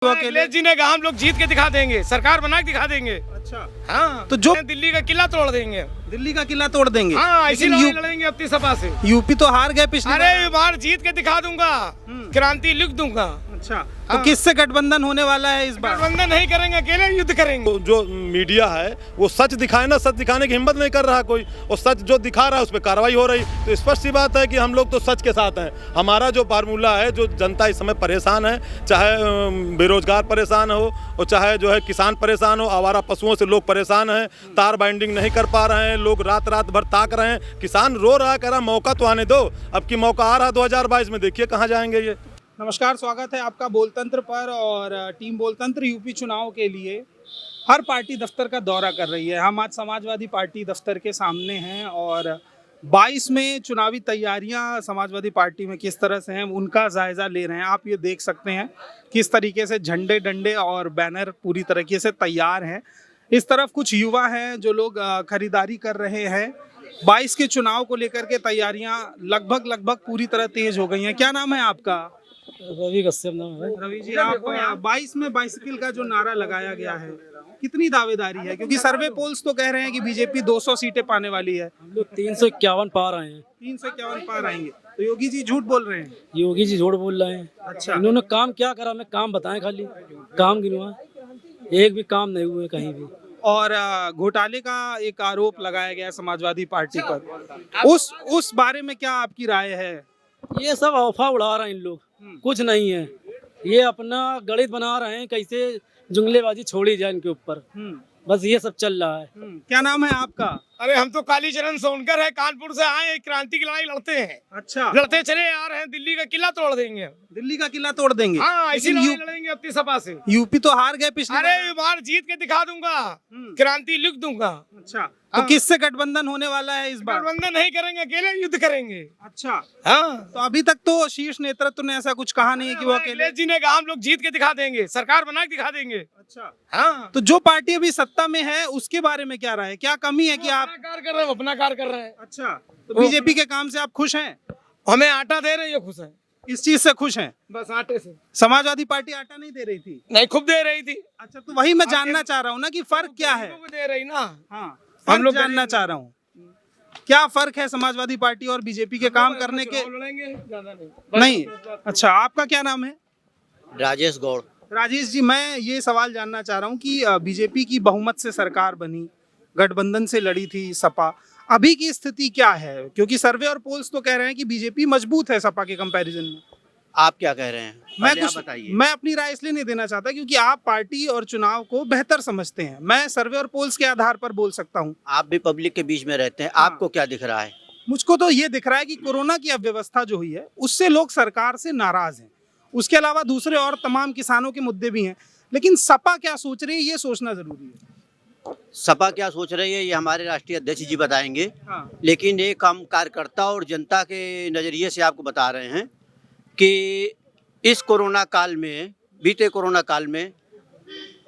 अखिलेश जी ने कहा हम लोग जीत के दिखा देंगे, सरकार बना के दिखा देंगे। अच्छा, हाँ, तो जो दिल्ली का किला तोड़ देंगे। दिल्ली का किला तोड़ देंगे। हाँ, इसी लेकिन लड़ाई लड़ेंगे अपनी सपा से। यूपी तो हार गए पिछली अरे बार। बार जीत के दिखा दूंगा, क्रांति लिख दूंगा। अच्छा, तो किससे गठबंधन होने वाला है इस बार? गठबंधन नहीं करेंगे, अकेले युद्ध करेंगे। जो मीडिया है वो सच दिखाए ना, सच दिखाने की हिम्मत नहीं कर रहा कोई, और सच जो दिखा रहा है उस पर कार्रवाई हो रही। तो स्पष्ट सी बात है कि हम लोग तो सच के साथ हैं। हमारा जो फार्मूला है, जो जनता इस समय परेशान है, चाहे बेरोजगार परेशान हो और चाहे जो है किसान परेशान हो, आवारा पशुओं से लोग परेशान हैं, तार बाइंडिंग नहीं कर पा रहे हैं, लोग रात रात भर ताक रहे हैं, किसान रो रहा है, कह रहा मौका तो आने दो। अब की मौका आ रहा 2022 में, देखिए कहाँ जाएंगे ये। नमस्कार, स्वागत है आपका बोलतंत्र पर। और टीम बोलतंत्र यूपी चुनाव के लिए हर पार्टी दफ्तर का दौरा कर रही है। हम आज समाजवादी पार्टी दफ्तर के सामने हैं और 22 में चुनावी तैयारियां समाजवादी पार्टी में किस तरह से हैं उनका जायजा ले रहे हैं। आप ये देख सकते हैं किस तरीके से झंडे डंडे और बैनर पूरी तरीके से तैयार हैं। इस तरफ कुछ युवा हैं जो लोग खरीदारी कर रहे हैं। 22 के चुनाव को लेकर के तैयारियां लगभग पूरी तरह तेज हो गई हैं। क्या नाम है आपका? रवि कश्यप नाम है। रवि जी, आप 22 में बाइसिकल का जो नारा लगाया गया है, कितनी दावेदारी है? क्योंकि सर्वे पोल्स तो कह रहे हैं कि बीजेपी 200 सीटें पाने वाली है। हम लोग 351 पार आए हैं। 351 पार आएंगे, तो योगी जी झूठ बोल रहे हैं। योगी जी झूठ बोल रहे हैं। अच्छा, इन्होंने काम क्या करा? हमें काम बताएं, खाली काम गिनवा, एक भी काम नहीं हुए कहीं भी। और घोटाले का एक आरोप लगाया गया समाजवादी पार्टी पर, उस बारे में क्या आपकी राय है? ये सब अफवाह उड़ा रहे हैं इन लोग, कुछ नहीं है। ये अपना गणित बना रहे हैं कैसे जुमलेबाजी छोड़ी जाए इनके ऊपर, बस ये सब चल रहा है। क्या नाम है आपका? अरे हम तो कालीचरण सोनकर है, कानपुर से आए, क्रांति की लड़ाई लड़ते हैं। अच्छा, लड़ते चले आ रहे हैं, दिल्ली का किला तोड़ देंगे। दिल्ली का किला तोड़ देंगे। हाँ, इसी लेकिन लड़ाई लड़ेंगे अपनी सपा से। यूपी तो हार गए पिछली अरे बार। बार जीत के दिखा दूंगा, क्रांति लिख दूंगा। अच्छा, तो किससे गठबंधन होने वाला है इस बार? गठबंधन नहीं करेंगे, अकेले युद्ध करेंगे। अच्छा, हाँ, तो अभी तक तो शीर्ष नेतृत्व ने ऐसा कुछ कहा नहीं है कि वो अकेले। अखिलेश जी ने कहा हम लोग जीत के दिखा देंगे, सरकार बना के दिखा देंगे। अच्छा, हाँ, तो जो पार्टी अभी सत्ता में है उसके बारे में क्या राय है? क्या कमी है कि आप? अपना कार्य कर रहे हैं, अपना कार्य कर रहे हैं। अच्छा, तो बीजेपी के काम से आप खुश हैं? हमें आटा दे रही है, खुश है। इस चीज से खुश हैं? बस आटे से। समाजवादी पार्टी आटा नहीं दे रही थी? नहीं, खूब दे रही थी। अच्छा, तो वही मैं जानना चाह रहा हूँ ना कि फर्क क्या है। गरीबों को दे रही ना। हाँ, हम हम लोग लोग जानना चाह रहा हूँ क्या फर्क है समाजवादी पार्टी और बीजेपी के काम करने के? लड़ेंगे ज्यादा नहीं। अच्छा, आपका क्या नाम है? राजेश गौड़। राजेश जी, मैं ये सवाल जानना चाह रहा हूँ कि बीजेपी की बहुमत से सरकार बनी, गठबंधन से लड़ी थी सपा, अभी की स्थिति क्या है? क्योंकि सर्वे और पोल्स तो कह रहे हैं कि बीजेपी मजबूत है सपा के कंपैरिजन में। आप क्या कह रहे हैं? मैं पहले आप कुछ बताइए। मैं अपनी राय इसलिए नहीं देना चाहता क्योंकि आप पार्टी और चुनाव को बेहतर समझते हैं। मैं सर्वे और पोल्स के आधार पर बोल सकता हूँ। आप भी पब्लिक के बीच में रहते हैं, आपको क्या दिख रहा है? मुझको तो ये दिख रहा है कि कोरोना की अव्यवस्था जो हुई है उससे लोग सरकार से नाराज हैं। उसके अलावा दूसरे और तमाम किसानों के मुद्दे भी हैं, लेकिन सपा क्या सोच रही है ये सोचना जरूरी है। सपा क्या सोच रही है ये हमारे राष्ट्रीय अध्यक्ष जी बताएंगे। हाँ। लेकिन एक हम कार्यकर्ता और जनता के नज़रिए से आपको बता रहे हैं कि इस कोरोना काल में, बीते कोरोना काल में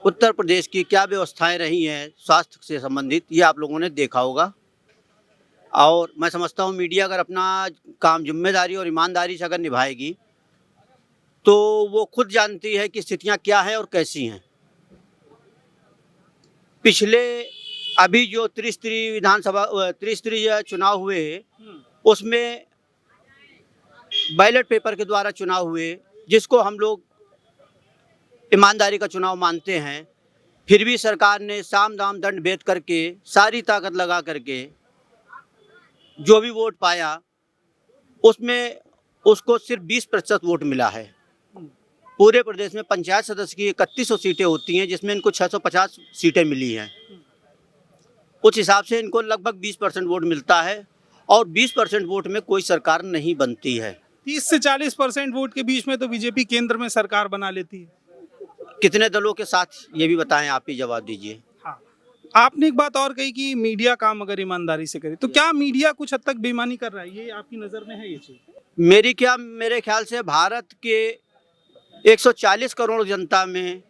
उत्तर प्रदेश की क्या व्यवस्थाएं रही हैं स्वास्थ्य से संबंधित, ये आप लोगों ने देखा होगा। और मैं समझता हूँ मीडिया अगर अपना काम जिम्मेदारी और ईमानदारी से अगर निभाएगी तो वो खुद जानती है कि स्थितियाँ क्या हैं और कैसी हैं। पिछले अभी जो त्रिस्तरीय चुनाव हुए उसमें बैलेट पेपर के द्वारा चुनाव हुए, जिसको हम लोग ईमानदारी का चुनाव मानते हैं। फिर भी सरकार ने साम दाम दंड भेद करके सारी ताकत लगा करके जो भी वोट पाया उसमें उसको सिर्फ 20% वोट मिला है। पूरे प्रदेश में पंचायत सदस्य की 3100 सीटें होती हैं, जिसमें इनको 650 सीटें मिली हैं। उस हिसाब से इनको लगभग 20% वोट मिलता है और 20% वोट में कोई सरकार नहीं बनती है। 30 से 40% वोट के बीच में तो बीजेपी केंद्र में सरकार बना लेती है। कितने दलों के साथ ये भी बताएं, आप ही जवाब दीजिए। हाँ, आपने एक बात और कही कि मीडिया काम अगर ईमानदारी से करे, तो क्या मीडिया कुछ हद तक बेईमानी कर रहा है? ये आपकी नज़र में है ये चीज़? मेरे ख्याल से भारत के 140 करोड़ जनता में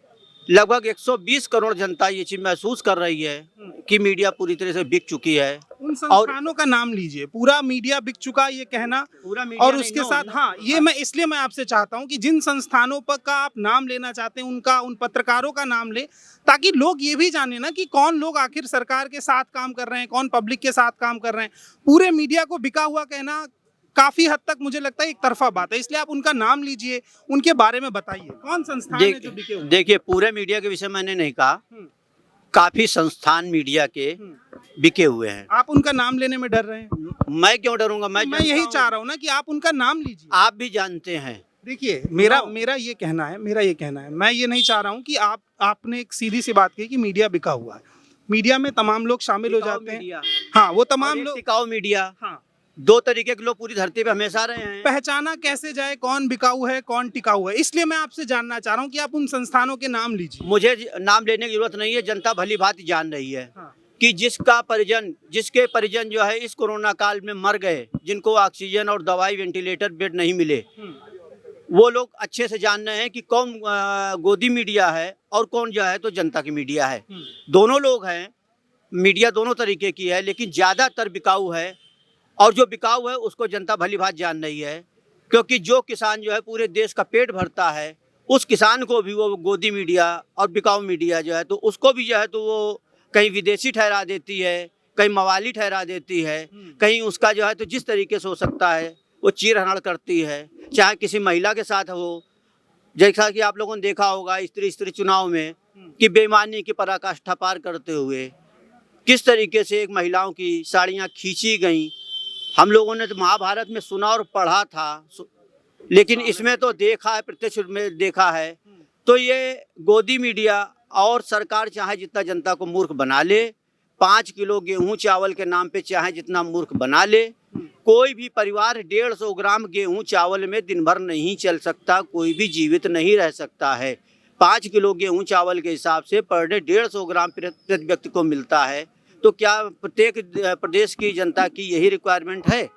लगभग 120 करोड़ जनता ये चीज महसूस कर रही है कि मीडिया पूरी तरह से बिक चुकी है। उन संस्थानों का नाम लीजिए, पूरा मीडिया बिक चुका ये कहना, पूरा मीडिया और नहीं, उसके नो, साथ नो। हाँ, ये मैं इसलिए मैं आपसे चाहता हूँ कि जिन संस्थानों पर का आप नाम लेना चाहते हैं उनका, उन पत्रकारों का नाम ले, ताकि लोग ये भी जाने ना कि कौन लोग आखिर सरकार के साथ काम कर रहे हैं, कौन पब्लिक के साथ काम कर रहे हैं। पूरे मीडिया को बिका हुआ कहना काफी हद तक मुझे लगता है एक तरफा बात है, इसलिए आप उनका नाम लीजिए, उनके बारे में बताइए कौन संस्थान है जो बिके हुए। देखिए, पूरे मीडिया के विषय मैंने नहीं कहा, काफी संस्थान मीडिया के बिके हुए हैं। आप उनका नाम लेने में डर रहे हैं? मैं क्यों डरूंगा? मैं यही जानता हूं। चाह रहा हूँ ना कि आप उनका नाम लीजिए। आप भी जानते हैं। देखिए, मेरा ये कहना है, मैं ये नहीं चाह रहा हूँ कि आपने एक सीधी सी बात कही कि मीडिया बिका हुआ है। मीडिया में तमाम लोग शामिल हो जाते हैं। हाँ, वो तमाम लोग टिकाऊ मीडिया, हाँ, दो तरीके के लोग पूरी धरती पे हमेशा रहे हैं। पहचाना कैसे जाए कौन बिकाऊ है कौन टिकाऊ है, इसलिए मैं आपसे जानना चाह रहा हूँ कि आप उन संस्थानों के नाम लीजिए। मुझे नाम लेने की जरूरत नहीं है, जनता भली भांति जान रही है हाँ। कि जिसके परिजन जो है इस कोरोना काल में मर गए, जिनको ऑक्सीजन और दवाई, वेंटिलेटर, बेड नहीं मिले, वो लोग अच्छे से जान रहे हैं कि कौन गोदी मीडिया है और कौन जो है तो जनता की मीडिया है। दोनों लोग हैं, मीडिया दोनों तरीके की है, लेकिन ज़्यादातर बिकाऊ है, और जो बिकाऊ है उसको जनता भली भांति जान रही है। क्योंकि जो किसान जो है पूरे देश का पेट भरता है, उस किसान को भी वो गोदी मीडिया और बिकाऊ मीडिया जो है तो उसको भी जो है तो वो कहीं विदेशी ठहरा देती है, कहीं मवाली ठहरा देती है, कहीं उसका जो है तो जिस तरीके से हो सकता है वो चीरहरण करती है, चाहे किसी महिला के साथ हो। जैसा कि आप लोगों ने देखा होगा स्त्री चुनाव में कि बेईमानी की पराकाष्ठा पार करते हुए किस तरीके से एक महिलाओं की साड़ियाँ खींची गईं। हम लोगों ने तो महाभारत में सुना और पढ़ा था, लेकिन इसमें तो देखा है, प्रत्यक्ष में देखा है। तो ये गोदी मीडिया और सरकार चाहे जितना जनता को मूर्ख बना ले, 5 किलो गेहूं चावल के नाम पे चाहे जितना मूर्ख बना ले, कोई भी परिवार 150 ग्राम गेहूं चावल में दिन भर नहीं चल सकता, कोई भी जीवित नहीं रह सकता है। 5 किलो गेहूं चावल के हिसाब से पर डे 150 ग्राम प्रति व्यक्ति को मिलता है। तो क्या प्रत्येक प्रदेश की जनता की यही रिक्वायरमेंट है?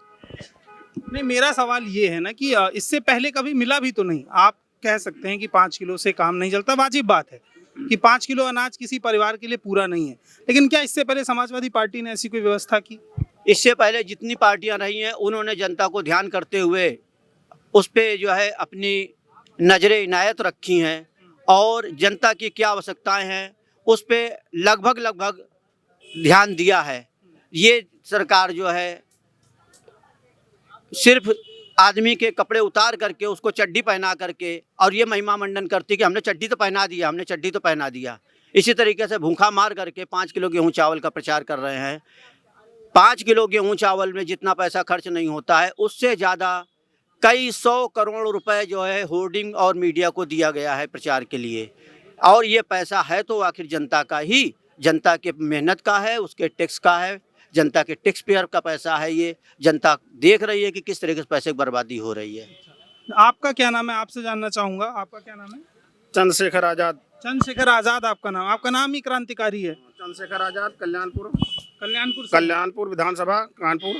नहीं, मेरा सवाल ये है ना कि इससे पहले कभी मिला भी तो नहीं। आप कह सकते हैं कि 5 किलो से काम नहीं चलता, वाजिब बात है कि 5 किलो अनाज किसी परिवार के लिए पूरा नहीं है, लेकिन क्या इससे पहले समाजवादी पार्टी ने ऐसी कोई व्यवस्था की? इससे पहले जितनी पार्टियां रही हैं उन्होंने जनता को ध्यान करते हुए उस पर जो है अपनी नजरें इनायत रखी हैं, और जनता की क्या आवश्यकताएं हैं उस पर लगभग ध्यान दिया है। ये सरकार जो है सिर्फ आदमी के कपड़े उतार करके उसको चड्डी पहना करके और ये महिमा मंडन करती कि हमने चड्डी तो पहना दिया, इसी तरीके से भूखा मार करके 5 किलो गेहूं चावल का प्रचार कर रहे हैं। 5 किलो गेहूं चावल में जितना पैसा खर्च नहीं होता है, उससे ज़्यादा कई 100 करोड़ रुपए जो है होर्डिंग और मीडिया को दिया गया है प्रचार के लिए। और ये पैसा है तो आखिर जनता का ही, जनता के मेहनत का है, उसके टैक्स का है, जनता के टैक्स पेयर का पैसा है। ये जनता देख रही है कि किस तरीके से पैसे की बर्बादी हो रही है। आपका क्या नाम है? आपसे जानना चाहूँगा, आपका क्या नाम है? चंद्रशेखर आजाद। चंद्रशेखर आजाद आपका नाम ही क्रांतिकारी है। चंद्रशेखर आजाद, कल्याणपुर विधानसभा, कानपुर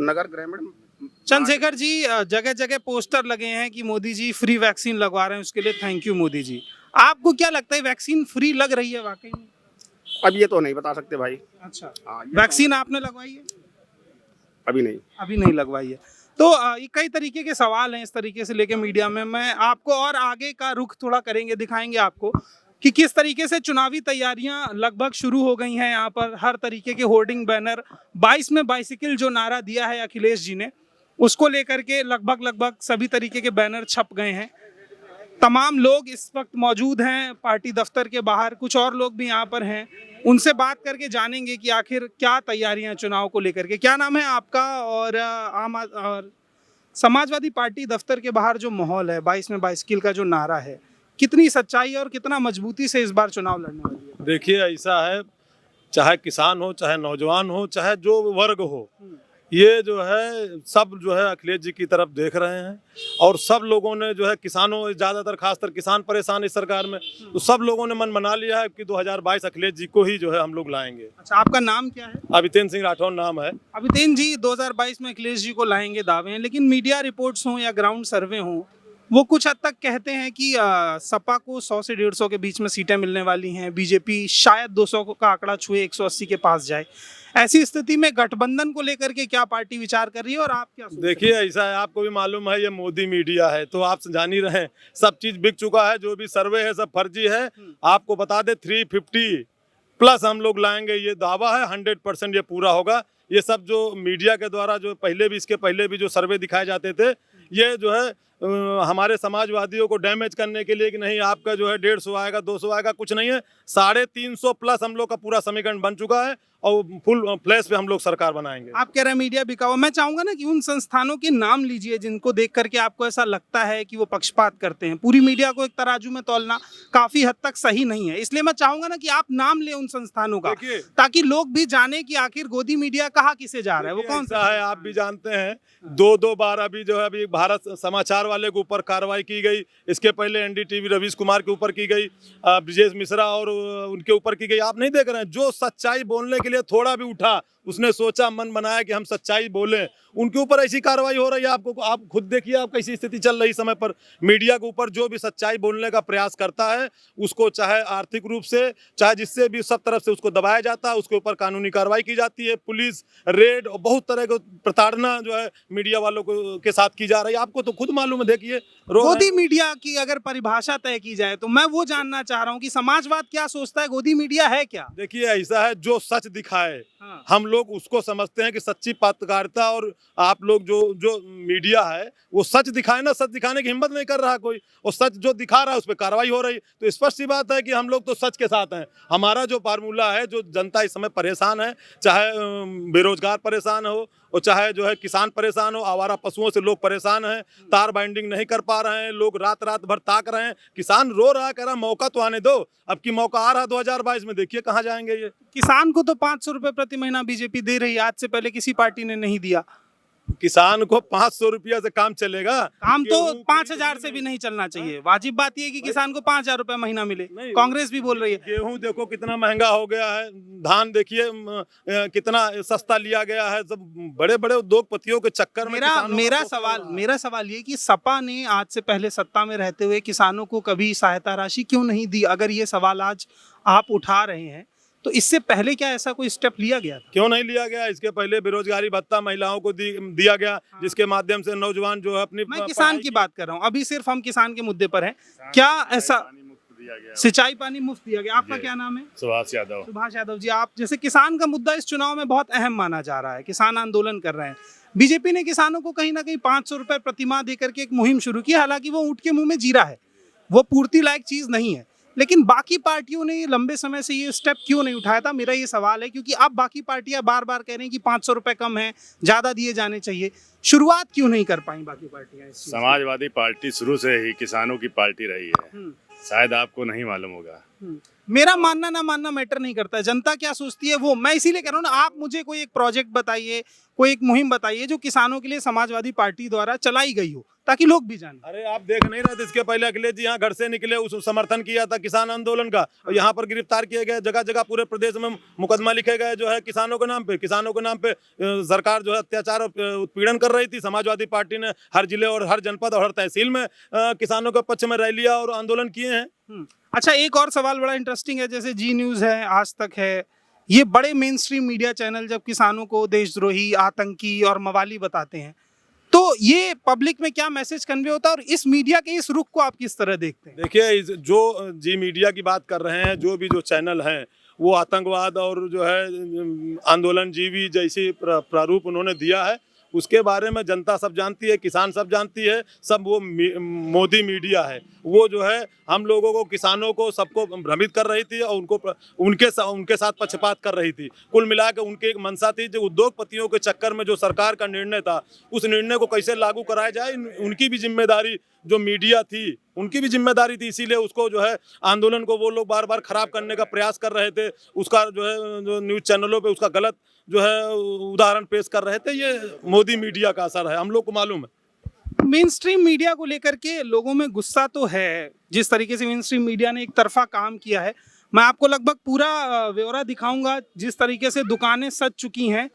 नगर ग्रामीण। चंद्रशेखर जी, जगह जगह पोस्टर लगे हैं कि मोदी जी फ्री वैक्सीन लगवा रहे हैं, उसके लिए थैंक यू मोदी जी। आपको क्या लगता है वैक्सीन फ्री लग रही है वाकई में? अब ये तो नहीं बता सकते भाई। अच्छा, हाँ, वैक्सीन आपने लगवाई है? अभी नहीं लगवाई है। तो ये कई तरीके के सवाल हैं इस तरीके से लेके मीडिया में। मैं आपको और आगे का रुख थोड़ा करेंगे, दिखाएंगे आपको कि किस तरीके से चुनावी तैयारियां लगभग शुरू हो गई हैं। यहाँ पर हर तरीके के होर्डिंग बैनर, 22 में बाइसिकल जो नारा दिया है अखिलेश जी ने, उसको लेकर के लगभग सभी तरीके के बैनर छप गए हैं। तमाम लोग इस वक्त मौजूद हैं पार्टी दफ्तर के बाहर, कुछ और लोग भी यहाँ पर हैं, उनसे बात करके जानेंगे कि आखिर क्या तैयारियां चुनाव को लेकर के। क्या नाम है आपका? और समाजवादी पार्टी दफ्तर के बाहर जो माहौल है, 22 में बाइसिकल का जो नारा है, कितनी सच्चाई और कितना मजबूती से इस बार चुनाव लड़ने वाली है? देखिए, ऐसा है, चाहे किसान हो, चाहे नौजवान हो, चाहे जो वर्ग हो, ये जो है सब जो है अखिलेश जी की तरफ देख रहे हैं। और सब लोगों ने जो है, किसानों ज़्यादातर, खासकर किसान परेशान इस सरकार में, तो सब लोगों ने मन बना लिया है कि 2022 अखिलेश जी को ही जो है हम लोग लाएंगे। अच्छा, आपका नाम क्या है? अभितेन सिंह राठौर नाम है। अभितेन जी, 2022 में अखिलेश जी को लाएंगे दावे हैं, लेकिन मीडिया रिपोर्ट्स हों या ग्राउंड सर्वे हों, वो कुछ हद तक कहते हैं कि सपा को 100 से 150 के बीच में सीटें मिलने वाली हैं, बीजेपी शायद 200 का आंकड़ा छुए, 180 के पास जाए। ऐसी स्थिति में गठबंधन को लेकर के क्या पार्टी विचार कर रही है और आप क्या सोचते हैं? देखिए ऐसा है, आपको भी मालूम है ये मोदी मीडिया है तो आप जान ही रहे हैं, सब चीज बिक चुका है, जो भी सर्वे है सब फर्जी है। आपको बता दे 350 प्लस हम लोग लाएंगे, ये दावा है, 100% ये पूरा होगा। ये सब जो मीडिया के द्वारा जो पहले भी इसके पहले भी जो सर्वे दिखाए जाते थे, ये जो है हमारे समाजवादियों को डैमेज करने के लिए कि नहीं आपका जो है 150 आएगा 200 आएगा, कुछ नहीं है। 350 प्लस हम लोग का पूरा समीकरण बन चुका है और फुल फ्लैश पे हम लोग सरकार बनाएंगे। आप कह रहे हैं मीडिया बिका हुआ। मैं चाहूंगा ना कि उन संस्थानों के नाम लीजिए जिनको देख करके आपको ऐसा लगता है कि वो पक्षपात करते हैं। पूरी मीडिया को एक तराजू में तौलना काफी हद तक सही नहीं है, इसलिए मैं चाहूंगा ना कि आप नाम ले उन संस्थानों का, ताकि लोग भी जाने कि आखिर गोदी मीडिया कहाँ किसे जा रहा है, वो कौन सा है। आप भी जानते हैं 2 बार अभी जो है अभी भारत समाचार वाले के ऊपर कार्रवाई की गई, इसके पहले एनडीटीवी रवीश कुमार के ऊपर की गई, ब्रजेश मिश्रा और उनके ऊपर की गई। आप नहीं देख रहे हैं, जो सच्चाई बोलने के लिए थोड़ा भी उठा, उसने सोचा मन बनाया कि हम सच्चाई बोलें, उनके ऊपर ऐसी कार्रवाई हो रही है। आपको आप खुद देखिए आप कैसी स्थिति चल रही समय पर। मीडिया के ऊपर जो भी सच्चाई बोलने का प्रयास करता है उसको चाहे आर्थिक रूप से चाहे जिससे भी सब तरफ से उसको दबाया जाता है, उसके ऊपर कानूनी कार्रवाई की जाती है, पुलिस रेड और बहुत तरह की प्रताड़ना जो है मीडिया वालों के साथ की जा रही है। आपको तो खुद मालूम है, देखिए गोदी मीडिया की अगर परिभाषा तय की जाए तो मैं वो जानना चाह रहा हूँ कि समाजवाद क्या सोचता है, गोदी मीडिया है क्या? देखिए ऐसा है, जो सच दिखाए हम लोग उसको समझते हैं कि सच्ची पत्रकारिता। और आप लोग जो मीडिया है वो सच दिखाए ना, सच दिखाने की हिम्मत नहीं कर रहा कोई, और सच जो दिखा रहा है उस पर कार्रवाई हो रही। तो स्पष्ट सी बात है कि हम लोग तो सच के साथ हैं। हमारा जो फार्मूला है, जो जनता इस समय परेशान है, चाहे बेरोजगार परेशान हो और चाहे जो है किसान परेशान हो, आवारा पशुओं से लोग परेशान हैं, तार बाइंडिंग नहीं कर पा रहे हैं, लोग रात रात भर ताक रहे हैं, किसान रो रहा है, कह रहा मौका तो आने दो। अब की मौका आ रहा है 2022 में, देखिए कहाँ जाएंगे ये। किसान को तो 500 रुपए प्रति महीना बीजेपी दे रही है, आज से पहले किसी पार्टी ने नहीं दिया। किसान को 500 रुपया से काम चलेगा? काम तो 5000 से भी नहीं चलना चाहिए। वाजिब बात यह है कि किसान को 5000 रुपए महीना मिले। कांग्रेस भी बोल रही है। गेहूं देखो कितना महंगा हो गया है, धान देखिए कितना सस्ता लिया गया है, सब बड़े बड़े उद्योगपतियों के चक्कर में। मेरा सवाल ये कि सपा ने आज से पहले सत्ता में रहते हुए किसानों को कभी सहायता राशि क्यों नहीं दी? अगर ये सवाल आज आप उठा रहे हैं तो इससे पहले क्या ऐसा कोई स्टेप लिया गया था? क्यों नहीं लिया गया? इसके पहले बेरोजगारी भत्ता महिलाओं को दिया गया, जिसके माध्यम से नौजवान जो है अपनी। मैं किसान की बात कर रहा हूँ, अभी सिर्फ हम किसान के मुद्दे पर हैं। क्या ऐसा सिंचाई पानी मुफ्त दिया गया? आपका क्या नाम है? सुभाष यादव। सुभाष यादव जी, आप जैसे किसान का मुद्दा इस चुनाव में बहुत अहम माना जा रहा है, किसान आंदोलन कर रहे हैं। बीजेपी ने किसानों को कहीं ना कहीं 500 रुपए प्रतिमाह देकर के एक मुहिम शुरू की, हालांकि वो ऊँट के मुंह में जीरा है, वो पूर्ति लायक चीज नहीं है। लेकिन बाकी पार्टियों ने लंबे समय से ये स्टेप क्यों नहीं उठाया था? मेरा ये सवाल है, क्योंकि अब बाकी पार्टियां बार बार कह रही हैं कि 500 रुपए कम है, ज्यादा दिए जाने चाहिए। शुरुआत क्यों नहीं कर पाई बाकी पार्टियां? समाजवादी पार्टी शुरू से ही किसानों की पार्टी रही है, शायद आपको नहीं मालूम होगा। मेरा मानना ना मानना मैटर नहीं करता है, जनता क्या सोचती है वो। मैं इसीलिए कह रहा हूँ ना, आप मुझे कोई एक प्रोजेक्ट बताइए, कोई एक मुहिम बताइए जो किसानों के लिए समाजवादी पार्टी द्वारा चलाई गई हो, ताकि लोग भी जाने। अरे आप देख नहीं रहे थे, इसके पहले अखिलेश जी यहाँ घर से निकले, उस समर्थन किया था किसान आंदोलन का, और यहाँ पर गिरफ्तार किए गए, जगह जगह पूरे प्रदेश में मुकदमा लिखे गए जो है किसानों के नाम पे। किसानों के नाम पे सरकार जो है अत्याचार और उत्पीड़न कर रही थी। समाजवादी पार्टी ने हर जिले और हर जनपद और हर तहसील में किसानों के पक्ष में रैलियां और आंदोलन किए हैं। अच्छा, एक और सवाल बड़ा इंटरेस्टिंग है, जैसे जी न्यूज़ है, आज तक है, ये बड़े मेन स्ट्रीम मीडिया चैनल जब किसानों को देशद्रोही, आतंकी और मवाली बताते हैं, तो ये पब्लिक में क्या मैसेज कन्वे होता है और इस मीडिया के इस रुख को आप किस तरह देखते हैं? देखिए, जो जी मीडिया की बात कर रहे हैं, जो भी जो चैनल हैं, वो आतंकवाद और जो है आंदोलन जीवी जैसी प्रारूप उन्होंने दिया है, उसके बारे में जनता सब जानती है, किसान सब जानती है, सब वो मोदी मीडिया है। वो जो है हम लोगों को, किसानों को, सबको भ्रमित कर रही थी और उनके साथ पक्षपात कर रही थी। कुल मिला के उनकी एक मंशा थी, जो उद्योगपतियों के चक्कर में जो सरकार का निर्णय था, उस निर्णय को कैसे लागू कराया जाए, उनकी भी जिम्मेदारी जो मीडिया थी, उनकी भी जिम्मेदारी थी। इसीलिए उसको जो है आंदोलन को वो लोग बार बार खराब करने का प्रयास कर रहे थे। उसका जो है जो न्यूज़ चैनलों पे उसका गलत जो है उदाहरण पेश कर रहे थे। ये मोदी मीडिया का असर है, हम लोग को मालूम है। मेन स्ट्रीम मीडिया को लेकर के लोगों में गुस्सा तो है, जिस तरीके से मेन स्ट्रीम मीडिया ने एक तरफा काम किया है। मैं आपको लगभग पूरा ब्यौरा दिखाऊंगा, जिस तरीके से दुकानें सज चुकी हैं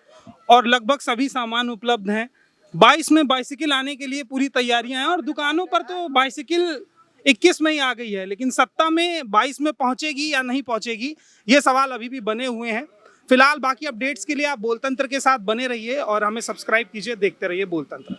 और लगभग सभी सामान उपलब्ध हैं। 22 में बाइसिकल आने के लिए पूरी तैयारियां हैं और दुकानों पर तो बाइसिकल 21 में ही आ गई है, लेकिन सत्ता में 22 में पहुंचेगी या नहीं पहुंचेगी, ये सवाल अभी भी बने हुए हैं। फिलहाल बाकी अपडेट्स के लिए आप बोलतंत्र के साथ बने रहिए और हमें सब्सक्राइब कीजिए, देखते रहिए बोलतंत्र।